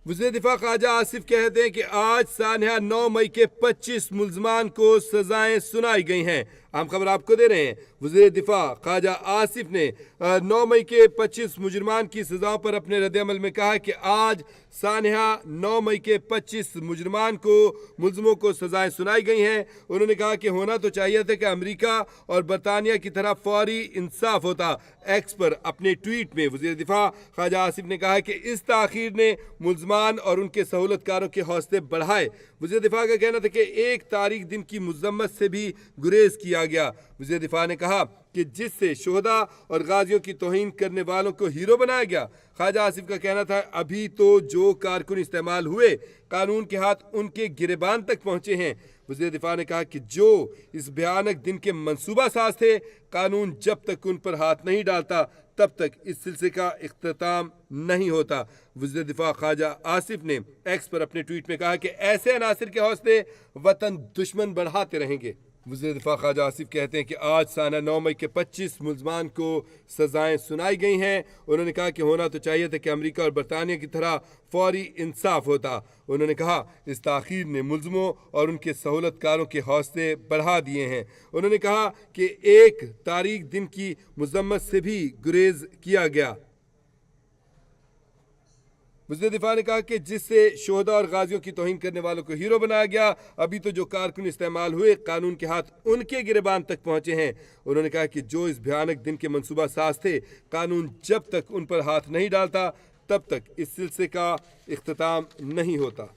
वज़ीर दिफा ख्वाजा आसिफ कहते हैं कि आज सानहा 9 मई के 25 मुल्ज़मान को सजाएं सुनाई गई हैं। अहम खबर आपको दे रहे हैं। वज़ीर दिफा ख्वाजा आसिफ ने 9 मई के 25 मुजरमान की सजाओं पर अपने रद्द-ए-अमल में कहा कि आज सानहा 9 मई के 25 मुजरमान को मुल्ज़मों को सजाएं सुनाई गई हैं। उन्होंने कहा कि होना तो चाहिए था कि अमेरिका और बरतानिया की तरह फौरी इंसाफ होता। एक्स पर अपने ट्वीट में वज़ीर दिफा ख्वाजा आसिफ ने कहा कि इस ताख़ीर ने मुल्ज़मान और उनके सहूलतकारों के हौसले बढ़ाए। वज़ीर दिफा का कहना था कि एक तारीख दिन की मुज़म्मत से भी गुरेज किया गया। वज़ीर दिफा ने कहा कि जिससे शोहदा और गाजियों की तौहीन करने वालों को हीरो बनाया गया। ख्वाजा आसिफ का कहना था अभी तो जो कारकुन इस्तेमाल हुए कानून के हाथ उनके गिरेबान तक पहुंचे हैं। वज़ीर दिफा ने कहा कि जो इस भयानक दिन के मंसूबा साज थे कानून जब तक उन पर हाथ नहीं डालता तब तक इस सिलसिले का इख्तिताम नहीं होता। वज़ीर दिफा ख्वाजा आसिफ ने एक्स पर अपने ट्वीट में कहा कि ऐसे अनासिर के हौसले वतन दुश्मन बढ़ाते रहेंगे। वज़ीर दिफा ख्वाजा आसिफ कहते हैं कि आज साना 9 मई के 25 मुल्ज़मान को सजाएं सुनाई गई हैं। उन्होंने कहा कि होना तो चाहिए था कि अमेरिका और बरतानिया की तरह फौरी इंसाफ होता। उन्होंने कहा इस ताख़ीर ने मुल्ज़मों और उनके सहूलतकारों के हौसले बढ़ा दिए हैं। उन्होंने कहा कि एक तारीख दिन की मुज़म्मत से भी गुरेज किया गया। वज़ीर दिफा ने कहा कि जिससे शोहदा और गाजियों की तौहीन करने वालों को हीरो बनाया गया। अभी तो जो कारकुन इस्तेमाल हुए कानून के हाथ उनके गिरेबान तक पहुंचे हैं। उन्होंने कहा कि जो इस भयानक दिन के मंसूबा साज थे कानून जब तक उन पर हाथ नहीं डालता तब तक इस सिलसिले का इख्तिताम नहीं होता।